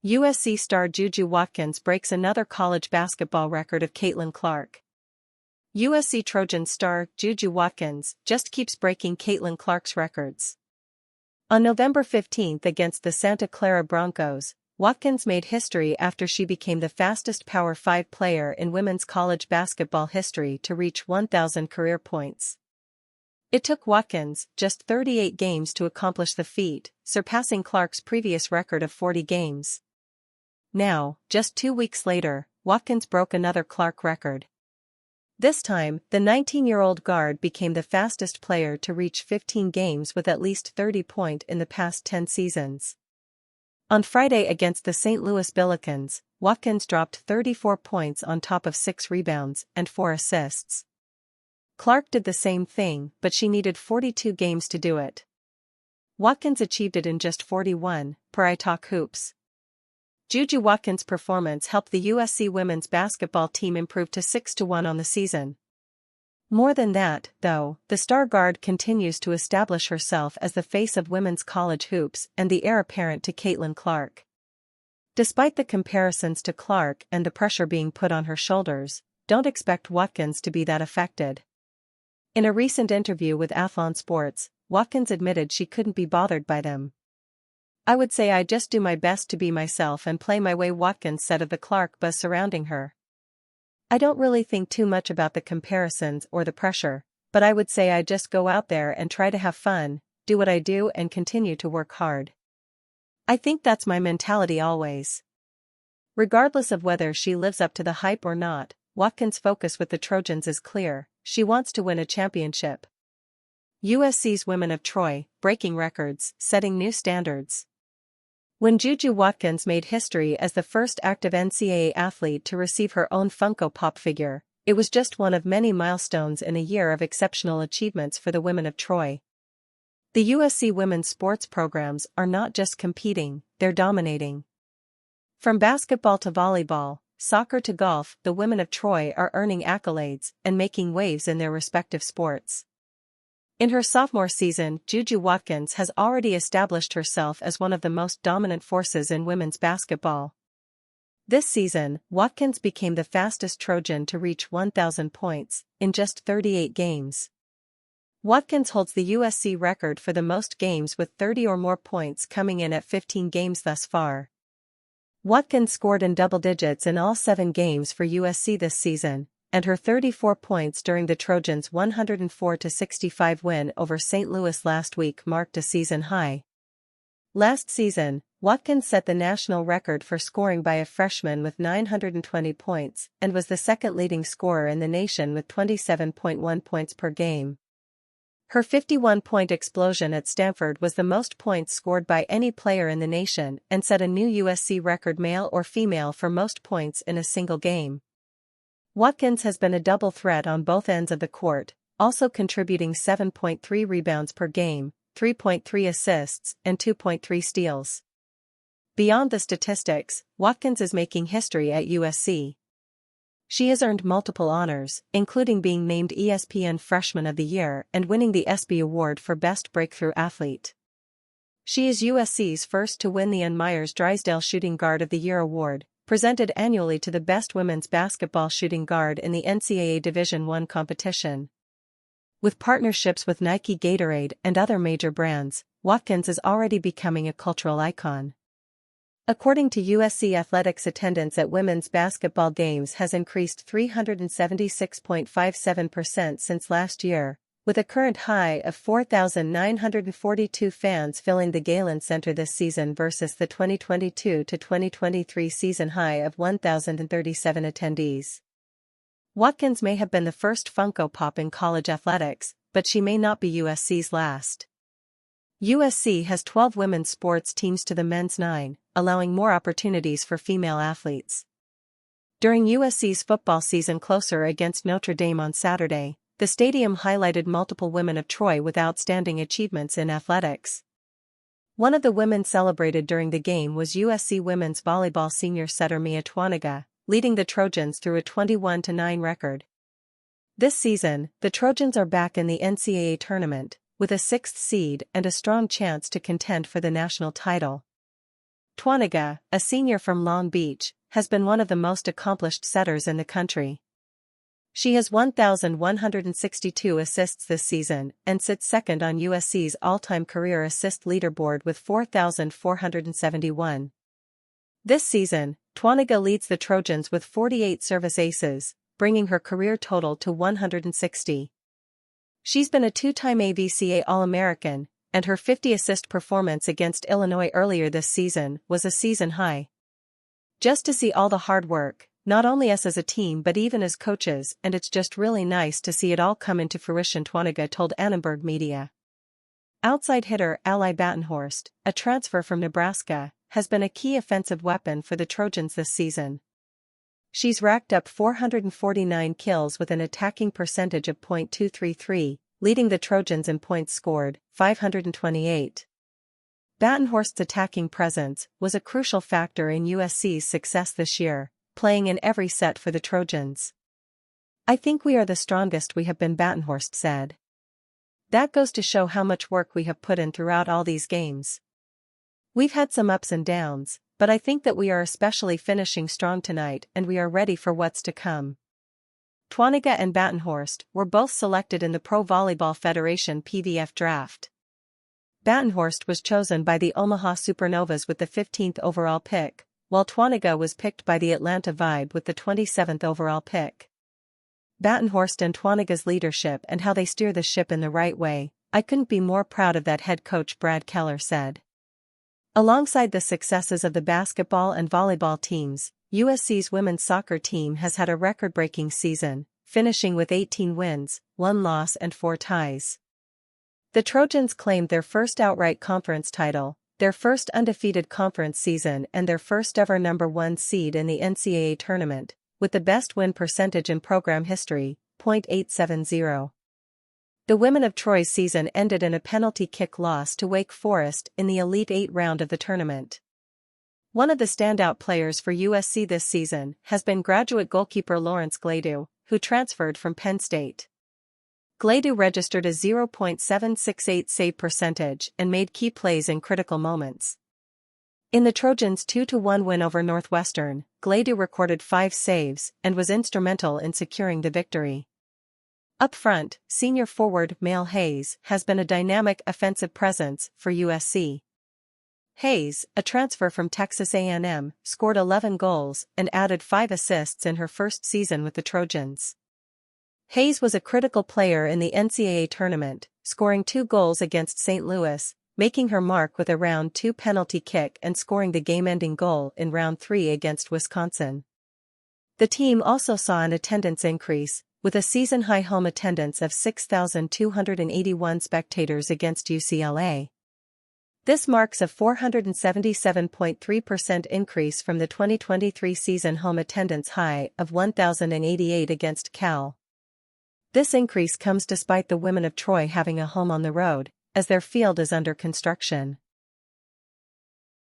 USC star JuJu Watkins breaks another college basketball record of Caitlin Clark. USC Trojans star JuJu Watkins just keeps breaking Caitlin Clark's records. On November 15 against the Santa Clara Broncos, Watkins made history after she became the fastest Power 5 player in women's college basketball history to reach 1,000 career points. It took Watkins just 38 games to accomplish the feat, surpassing Clark's previous record of 40 games. Now, just 2 weeks later, Watkins broke another Clark record. This time, the 19-year-old guard became the fastest player to reach 15 games with at least 30 points in the past 10 seasons. On Friday against the St. Louis Billikens, Watkins dropped 34 points on top of 6 rebounds and 4 assists. Clark did the same thing, but she needed 42 games to do it. Watkins achieved it in just 41, per iTalk-Hoops. JuJu Watkins' performance helped the USC women's basketball team improve to 6-1 on the season. More than that, though, the star guard continues to establish herself as the face of women's college hoops and the heir apparent to Caitlin Clark. Despite the comparisons to Clark and the pressure being put on her shoulders, don't expect Watkins to be that affected. In a recent interview with Athlon Sports, Watkins admitted she couldn't be bothered by them. "I would say I just do my best to be myself and play my way," Watkins said of the Clark buzz surrounding her. "I don't really think too much about the comparisons or the pressure, but I would say I just go out there and try to have fun, do what I do and continue to work hard. I think that's my mentality always." Regardless of whether she lives up to the hype or not, Watkins' focus with the Trojans is clear: she wants to win a championship. USC's Women of Troy, breaking records, setting new standards. When JuJu Watkins made history as the first active NCAA athlete to receive her own Funko Pop figure, it was just one of many milestones in a year of exceptional achievements for the Women of Troy. The USC women's sports programs are not just competing, they're dominating. From basketball to volleyball, soccer to golf, the Women of Troy are earning accolades and making waves in their respective sports. In her sophomore season, JuJu Watkins has already established herself as one of the most dominant forces in women's basketball. This season, Watkins became the fastest Trojan to reach 1,000 points in just 38 games. Watkins holds the USC record for the most games with 30 or more points, coming in at 15 games thus far. Watkins scored in double digits in all 7 games for USC this season, and her 34 points during the Trojans' 104-65 win over St. Louis last week marked a season high. Last season, Watkins set the national record for scoring by a freshman with 920 points and was the second leading scorer in the nation with 27.1 points per game. Her 51-point explosion at Stanford was the most points scored by any player in the nation and set a new USC record, male or female, for most points in a single game. Watkins has been a double threat on both ends of the court, also contributing 7.3 rebounds per game, 3.3 assists, and 2.3 steals. Beyond the statistics, Watkins is making history at USC. She has earned multiple honors, including being named ESPN Freshman of the Year and winning the ESPY Award for Best Breakthrough Athlete. She is USC's first to win the Ann Myers-Drysdale Shooting Guard of the Year award, presented annually to the best women's basketball shooting guard in the NCAA Division I competition. With partnerships with Nike, Gatorade, and other major brands, Watkins is already becoming a cultural icon. According to USC Athletics, attendance at women's basketball games has increased 376.57% since last year, with a current high of 4,942 fans filling the Galen Center this season versus the 2022-2023 season high of 1,037 attendees. Watkins may have been the first Funko Pop in college athletics, but she may not be USC's last. USC has 12 women's sports teams to the men's 9, allowing more opportunities for female athletes. During USC's football season closer against Notre Dame on Saturday, the stadium highlighted multiple women of Troy with outstanding achievements in athletics. One of the women celebrated during the game was USC women's volleyball senior setter Mia Twanaga, leading the Trojans through a 21-9 record. This season, the Trojans are back in the NCAA tournament, with a 6th seed and a strong chance to contend for the national title. Twaniga, a senior from Long Beach, has been one of the most accomplished setters in the country. She has 1,162 assists this season and sits second on USC's all-time career assist leaderboard with 4,471. This season, Twaniga leads the Trojans with 48 service aces, bringing her career total to 160. She's been a two-time AVCA All-American, and her 50-assist performance against Illinois earlier this season was a season high. Just to see all the hard work, not only us as a team but even as coaches, and it's just really nice to see it all come into fruition, Twaniga told Annenberg Media. Outside hitter Ally Batenhorst, a transfer from Nebraska, has been a key offensive weapon for the Trojans this season. She's racked up 449 kills with an attacking percentage of .233, leading the Trojans in points scored, 528. Batenhorst's attacking presence was a crucial factor in USC's success this year, playing in every set for the Trojans. "I think we are the strongest we have been," Batenhorst said. "That goes to show how much work we have put in throughout all these games. We've had some ups and downs, but I think that we are especially finishing strong tonight and we are ready for what's to come." Twaniga and Batenhorst were both selected in the Pro Volleyball Federation PVF draft. Batenhorst was chosen by the Omaha Supernovas with the 15th overall pick, while Twaniga was picked by the Atlanta Vibe with the 27th overall pick. Batenhorst and Twaniga's leadership and how they steer the ship in the right way, "I couldn't be more proud of that," head coach Brad Keller said. Alongside the successes of the basketball and volleyball teams, USC's women's soccer team has had a record-breaking season, finishing with 18 wins, 1 loss and 4 ties. The Trojans claimed their first outright conference title, their first undefeated conference season and their first ever number 1 seed in the NCAA tournament, with the best win percentage in program history, .870. The Women of Troy's season ended in a penalty kick loss to Wake Forest in the Elite Eight round of the tournament. One of the standout players for USC this season has been graduate goalkeeper Lawrence Glaydew, who transferred from Penn State. Glaydew registered a .768 save percentage and made key plays in critical moments. In the Trojans' 2-1 win over Northwestern, Glaydew recorded 5 saves and was instrumental in securing the victory. Up front, senior forward Male Hayes has been a dynamic offensive presence for USC. Hayes, a transfer from Texas A&M, scored 11 goals and added 5 assists in her first season with the Trojans. Hayes was a critical player in the NCAA tournament, scoring 2 goals against St. Louis, making her mark with a round 2 penalty kick and scoring the game-ending goal in round 3 against Wisconsin. The team also saw an attendance increase, with a season-high home attendance of 6,281 spectators against UCLA. This marks a 477.3% increase from the 2023 season home attendance high of 1,088 against Cal. This increase comes despite the Women of Troy having a home on the road, as their field is under construction.